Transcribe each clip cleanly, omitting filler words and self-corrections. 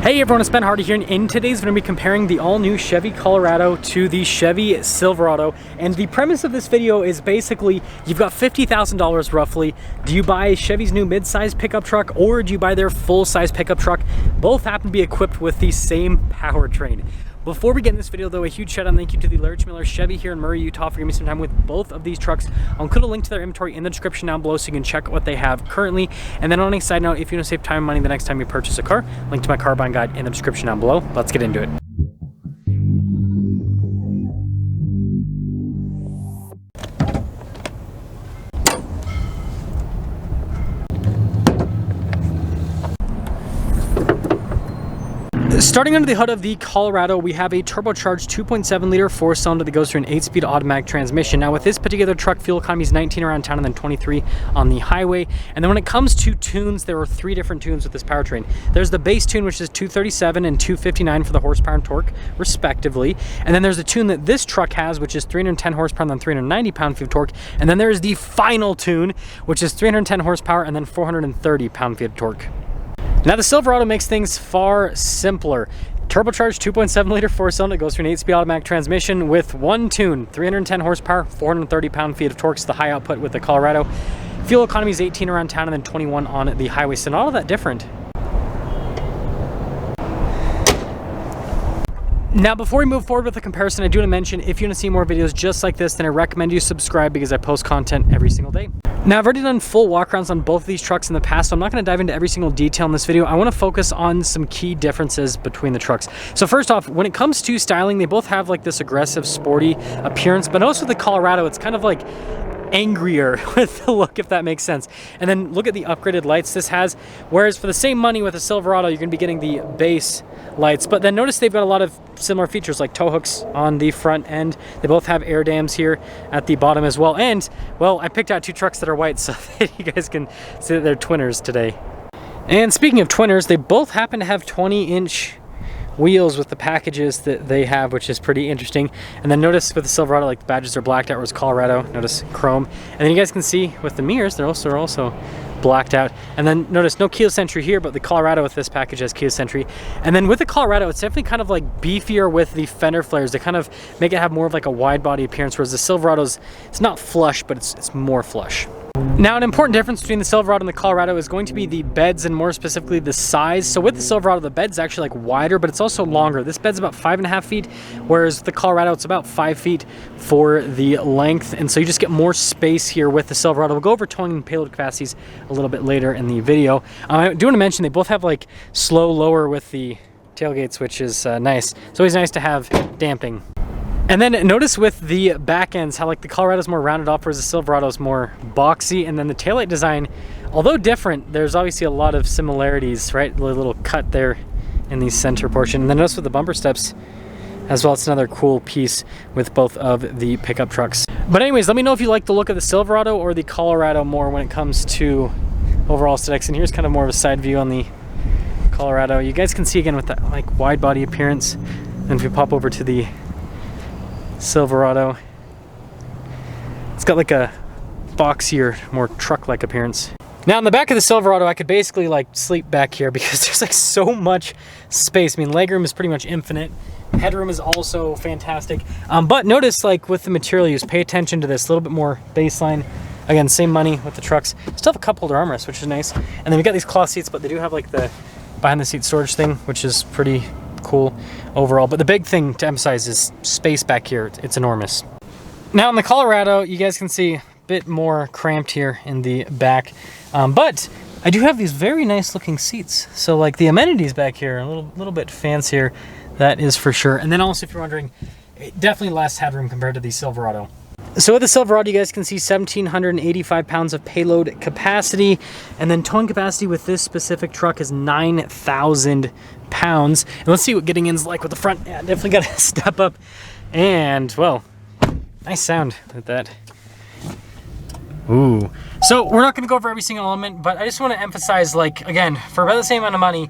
Hey everyone, it's Ben Hardy here, and in today's video, we're going to be comparing the all-new Chevy Colorado to the Chevy Silverado. And the premise of this video is basically, you've got $50,000 roughly. Do you buy Chevy's new mid-size pickup truck, or do you buy their full-size pickup truck? Both happen to be equipped with the same powertrain. Before we get in this video though, a huge shout out and thank you to the Lurch Miller Chevy here in Murray, Utah for giving me some time with both of these trucks. I'll include a link to their inventory in the description down below so you can check what they have currently. And then on a side note, if you want to save time and money the next time you purchase a car, link to my car buying guide in the description down below. Let's get into it. Starting under the hood of the Colorado, we have a turbocharged 2.7 liter four-cylinder that goes through an 8-speed automatic transmission. Now with this particular truck, fuel economy is 19 around town and then 23 on the highway. And then when it comes to tunes, there are 3 different tunes with this powertrain. There's the base tune, which is 237 and 259 for the horsepower and torque, respectively. And then there's the tune that this truck has, which is 310 horsepower and then 390 pound-feet of torque. And then there's the final tune, which is 310 horsepower and then 430 pound-feet of torque. Now the Silverado makes things far simpler. Turbocharged 2.7 liter four-cylinder goes through an 8-speed automatic transmission with one tune, 310 horsepower, 430 pound-feet of torque is the high output with the Colorado. Fuel economy is 18 around town and then 21 on the highway, so not all that different. Now, before we move forward with the comparison, I do want to mention, if you want to see more videos just like this, then I recommend you subscribe because I post content every single day. Now, I've already done full walkarounds on both of these trucks in the past, so I'm not going to dive into every single detail in this video. I want to focus on some key differences between the trucks. So first off, when it comes to styling, they both have like this aggressive, sporty appearance, but also with the Colorado, it's kind of like angrier with the look, if that makes sense. And then look at the upgraded lights this has, whereas for the same money with a Silverado, you're going to be getting the base lights. But then notice they've got a lot of similar features like tow hooks on the front end. They both have air dams here at the bottom as well. And, well, I picked out 2 trucks that are white so that you guys can see that they're twinners today. And speaking of twinners, they both happen to have 20-inch wheels with the packages that they have, which is pretty interesting. And then notice with the Silverado, like the badges are blacked out, whereas Colorado, notice chrome. And then you guys can see with the mirrors, they're also blacked out. And then notice no keyless entry here, but the Colorado with this package has keyless entry. And then with the Colorado, it's definitely kind of like beefier with the fender flares. They kind of make it have more of like a wide body appearance, whereas the Silverado's, it's not flush, but it's more flush. Now, an important difference between the Silverado and the Colorado is going to be the beds, and more specifically the size. So with the Silverado, the bed's actually like wider, but it's also longer. This bed's about 5.5 feet, whereas the Colorado, it's about 5 feet for the length. And so you just get more space here with the Silverado. We'll go over towing and payload capacities a little bit later in the video. I do want to mention they both have like slow lower with the tailgates, which is nice. It's always nice to have damping. And then notice with the back ends how like the Colorado's more rounded off, whereas the Silverado's more boxy. And then the taillight design, although different, there's obviously a lot of similarities, right? The little cut there in the center portion. And then notice with the bumper steps as well, it's another cool piece with both of the pickup trucks. But anyways, let me know if you like the look of the Silverado or the Colorado more when it comes to overall aesthetics. And here's kind of more of a side view on the Colorado. You guys can see again with that like wide body appearance. And if we pop over to the Silverado, it's got like a boxier, more truck-like appearance. Now in the back of the Silverado, I could basically like sleep back here because there's like so much space. I mean, legroom is pretty much infinite. Headroom is also fantastic. But notice like with the material use, pay attention to this, a little bit more baseline. Again, same money with the trucks. Still have a cup holder armrest, which is nice. And then we got these cloth seats, but they do have like the behind the seat storage thing, which is pretty cool overall. But the big thing to emphasize is space back here. It's enormous. Now in the Colorado, you guys can see a bit more cramped here in the back, but I do have these very nice looking seats. So like the amenities back here, a little bit fancier, that is for sure. And then also, if you're wondering, it definitely less headroom compared to the Silverado. So with the Silverado, you guys can see 1,785 pounds of payload capacity, and then towing capacity with this specific truck is 9,000 pounds. And let's see what getting in's like with the front. Yeah, definitely got to step up. And, well, nice sound with that. Ooh. So we're not going to go over every single element, but I just want to emphasize, like, again, for about the same amount of money,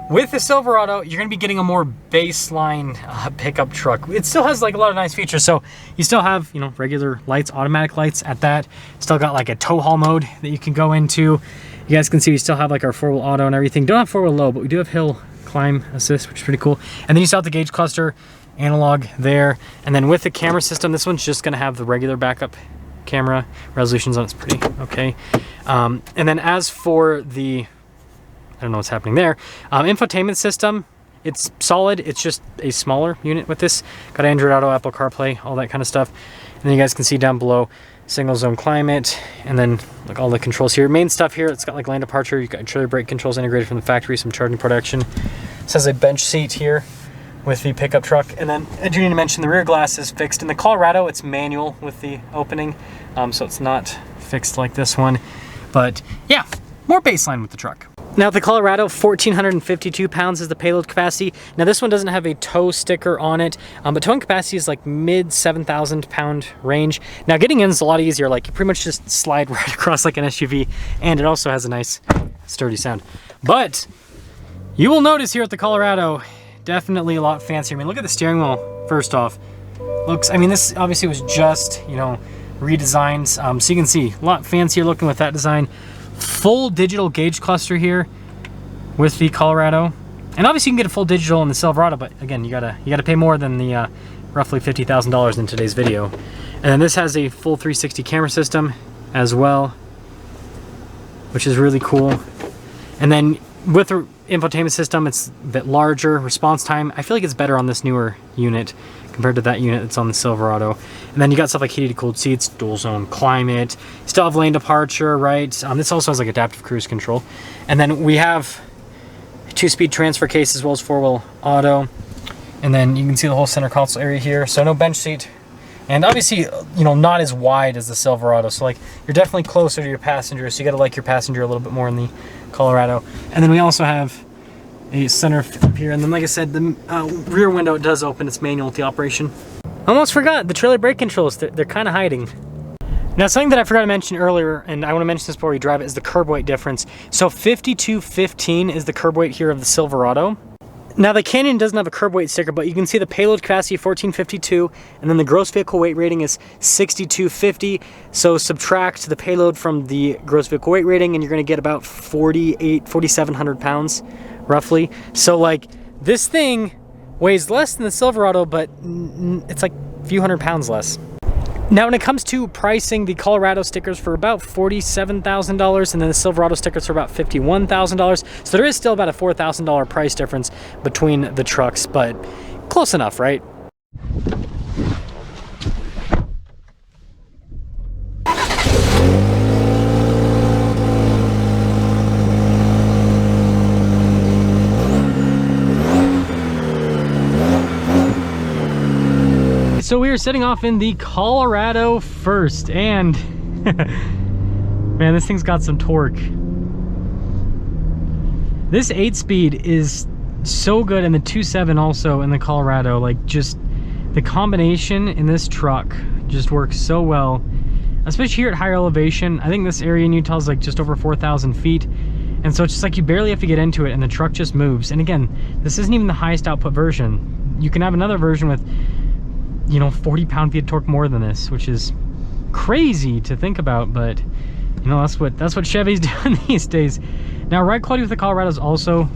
with the Silverado, you're going to be getting a more baseline pickup truck. It still has like a lot of nice features. So you still have, you know, regular lights, automatic lights at that. Still got like a tow haul mode that you can go into. You guys can see we still have like our 4-wheel auto and everything. Don't have 4-wheel low, but we do have hill climb assist, which is pretty cool. And then you saw the gauge cluster analog there. And then with the camera system, this one's just gonna have the regular backup camera. Resolutions on it's pretty okay. And then as for the, I don't know what's happening there, infotainment system, it's solid. It's just a smaller unit with this. Got Android Auto, Apple CarPlay, all that kind of stuff. And then you guys can see down below, single zone climate, and then like all the controls here. Main stuff here, it's got like lane departure. You got trailer brake controls integrated from the factory, some charging protection. This has a bench seat here with the pickup truck. And then I do need to mention the rear glass is fixed. In the Colorado, it's manual with the opening, so it's not fixed like this one. But yeah, more baseline with the truck. Now the Colorado, 1,452 pounds is the payload capacity. Now this one doesn't have a tow sticker on it, but towing capacity is like mid 7,000 pound range. Now getting in is a lot easier. Like you pretty much just slide right across like an SUV, and it also has a nice sturdy sound. But you will notice here at the Colorado, definitely a lot fancier. I mean, look at the steering wheel, first off. Looks, I mean, this obviously was just, you know, redesigned. So you can see, a lot fancier looking with that design. Full digital gauge cluster here with the Colorado. And obviously you can get a full digital in the Silverado, but again, you gotta pay more than the roughly $50,000 in today's video. And then this has a full 360 camera system as well, which is really cool. And then with the infotainment system, it's a bit larger. Response time, I feel like it's better on this newer unit compared to that unit that's on the Silverado. And then you got stuff like heated cooled seats, dual zone climate, still have lane departure, right? This also has like adaptive cruise control. And then we have 2-speed transfer case as well as 4-wheel auto. And then you can see the whole center console area here. So no bench seat. And obviously, you know, not as wide as the Silverado. So like, you're definitely closer to your passenger. So you gotta like your passenger a little bit more in the Colorado. And then we also have a center up here. And then like I said, the rear window does open. It's manual with the operation. Almost forgot, the trailer brake controls, they're kind of hiding. Now something that I forgot to mention earlier, and I want to mention this before you drive it, is the curb weight difference. So 5215 is the curb weight here of the Silverado. Now the Canyon doesn't have a curb weight sticker, but you can see the payload capacity of 1452, and then the gross vehicle weight rating is 6250. So subtract the payload from the gross vehicle weight rating, and you're going to get about 4,700 pounds, roughly. So like, this thing weighs less than the Silverado, but it's like a few hundred pounds less. Now when it comes to pricing, the Colorado stickers for about $47,000, and then the Silverado stickers for about $51,000. So there is still about a $4,000 price difference between the trucks, but close enough, right? So we are setting off in the Colorado first, and man, this thing's got some torque. This 8-speed is so good, and the 2.7 also in the Colorado. Like, just the combination in this truck just works so well, especially here at higher elevation. I think this area in Utah is like just over 4,000 feet. And so it's just like you barely have to get into it and the truck just moves. And again, this isn't even the highest output version. You can have another version with, you know, 40 pound-feet of torque more than this, which is crazy to think about, but you know, that's what Chevy's doing these days. Now, ride quality with the Colorado is also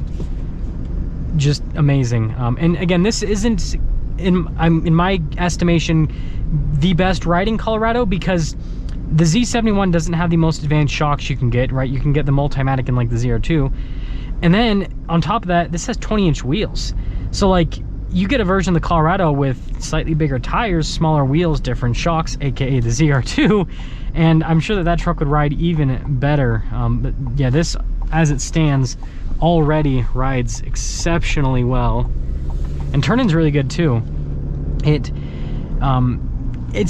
just amazing. And again, this isn't, in my estimation, the best riding Colorado, because the Z71 doesn't have the most advanced shocks you can get, right? You can get the Multimatic in like the ZR2. And then on top of that, this has 20-inch wheels. So like, you get a version of the Colorado with slightly bigger tires, smaller wheels, different shocks, aka the ZR2, and I'm sure that that truck would ride even better. But yeah, this, as it stands, already rides exceptionally well, and turn-in's really good too. It's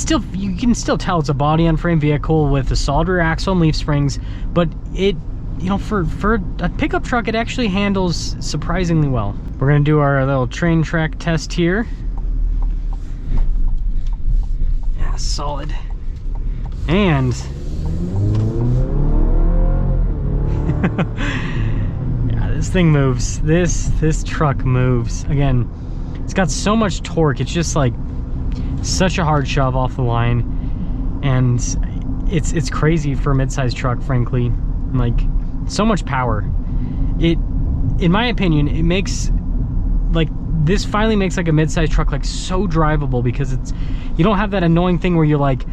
still, you can still tell it's a body-on-frame vehicle with a solid rear axle and leaf springs, but it, you know, for a pickup truck, it actually handles surprisingly well. We're gonna do our little train track test here. Yeah, solid. And yeah, this thing moves. This truck moves. Again, it's got so much torque. It's just like such a hard shove off the line, and it's crazy for a mid-sized truck, frankly. Like, so much power. in my opinion, it makes like, this finally makes like a mid-size truck like so drivable, because you don't have that annoying thing where you're like,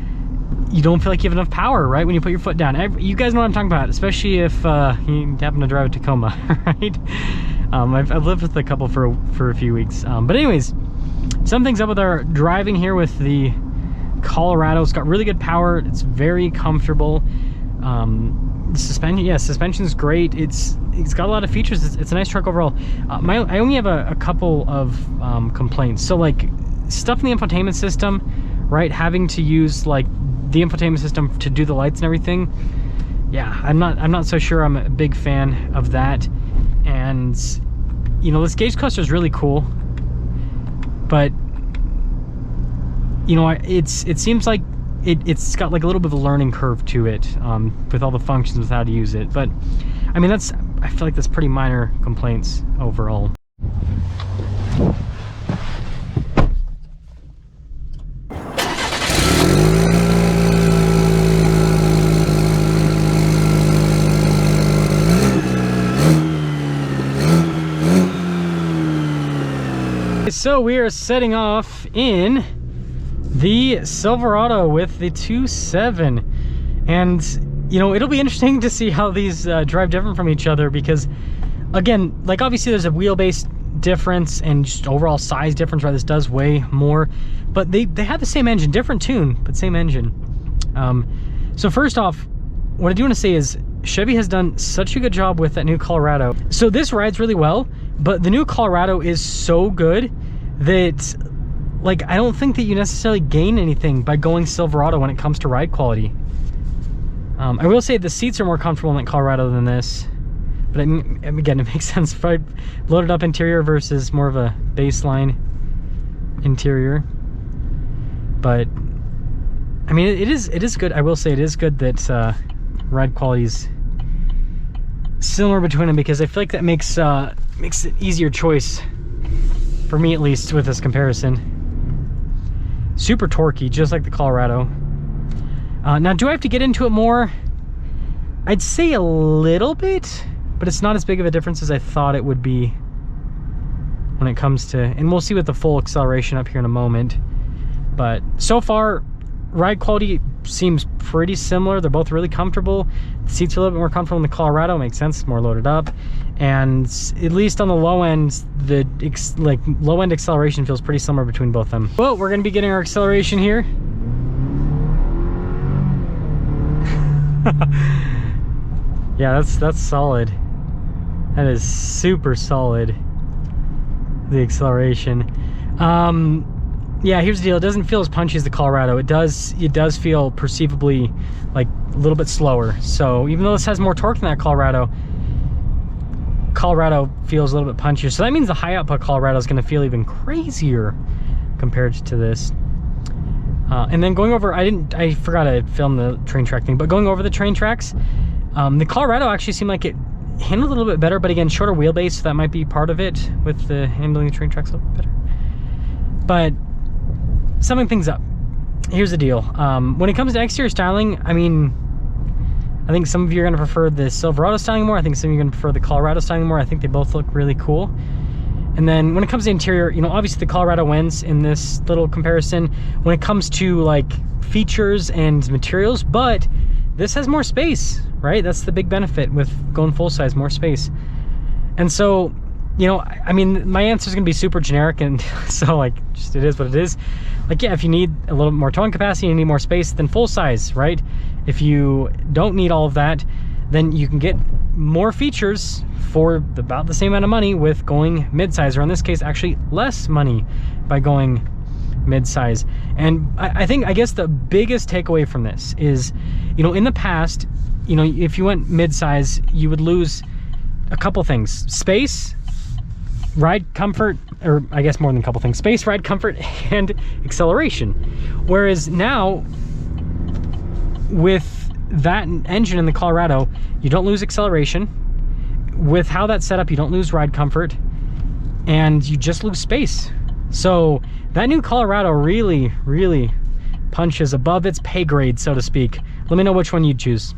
you don't feel like you have enough power, right, when you put your foot down. You guys know what I'm talking about, especially if you happen to drive a Tacoma, right? I've lived with a couple for a few weeks. But anyways, some things up with our driving here with the Colorado. It's got really good power. It's very comfortable. The suspension, yeah, suspension's great. It's got a lot of features. It's a nice truck overall. I only have a couple of complaints. So like stuff in the infotainment system, right? Having to use like the infotainment system to do the lights and everything. Yeah, I'm not so sure I'm a big fan of that. And you know, this gauge cluster is really cool, but you know, it seems like it's got like a little bit of a learning curve to it, with all the functions with how to use it. But I mean, I feel like that's pretty minor complaints overall. So we are setting off in the Silverado with the 2.7, and you know, it'll be interesting to see how these drive different from each other, because again, like obviously there's a wheelbase difference and just overall size difference, right? This does weigh more, but they have the same engine, different tune, but same engine. So first off, what I do want to say is Chevy has done such a good job with that new Colorado. So this rides really well, but the new Colorado is so good that like I don't think that you necessarily gain anything by going Silverado when it comes to ride quality. I will say the seats are more comfortable in that Colorado than this, but again, it makes sense if I loaded up interior versus more of a baseline interior. But I mean, it is good. I will say it is good that ride quality's similar between them, because I feel like that makes it easier choice for me, at least with this comparison. Super torquey, just like the Colorado. Now, do I have to get into it more? I'd say a little bit, but it's not as big of a difference as I thought it would be when it comes to, and we'll see with the full acceleration up here in a moment. But so far, ride quality seems pretty similar. They're both really comfortable. The seats are a little bit more comfortable in the Colorado, makes sense, more loaded up. And at least on the low end, the low end acceleration feels pretty similar between both of them. Well, we're gonna be getting our acceleration here. Yeah, that's solid. That is super solid, the acceleration. Yeah, here's the deal. It doesn't feel as punchy as the Colorado. It does feel perceivably like a little bit slower. So even though this has more torque than that Colorado feels a little bit punchier. So that means the high output Colorado is going to feel even crazier compared to this. And then going over, I forgot to film the train track thing, but going over the train tracks, the Colorado actually seemed like it handled a little bit better, but again, shorter wheelbase, so that might be part of it with the handling the train tracks a little bit better. But summing things up, here's the deal. When it comes to exterior styling, I mean, I think some of you are going to prefer the Silverado styling more. I think some of you are going to prefer the Colorado styling more. I think they both look really cool. And then when it comes to interior, you know, obviously the Colorado wins in this little comparison when it comes to like features and materials, but this has more space, right? That's the big benefit with going full size, more space. And so, you know, I mean, my answer is going to be super generic, and so like, just it is what it is. Like, yeah, if you need a little more towing capacity, you need more space, then full size, right? If you don't need all of that, then you can get more features for about the same amount of money with going mid-size, or in this case, actually less money by going mid-size. And I guess the biggest takeaway from this is, you know, in the past, you know, if you went mid-size, you would lose a couple things: space, ride comfort, or I guess more than a couple things: space, ride comfort, and acceleration. Whereas now, with that engine in the Colorado, you don't lose acceleration. With how that's set up, you don't lose ride comfort, and you just lose space. So that new Colorado really, really punches above its pay grade, so to speak. Let me know which one you'd choose.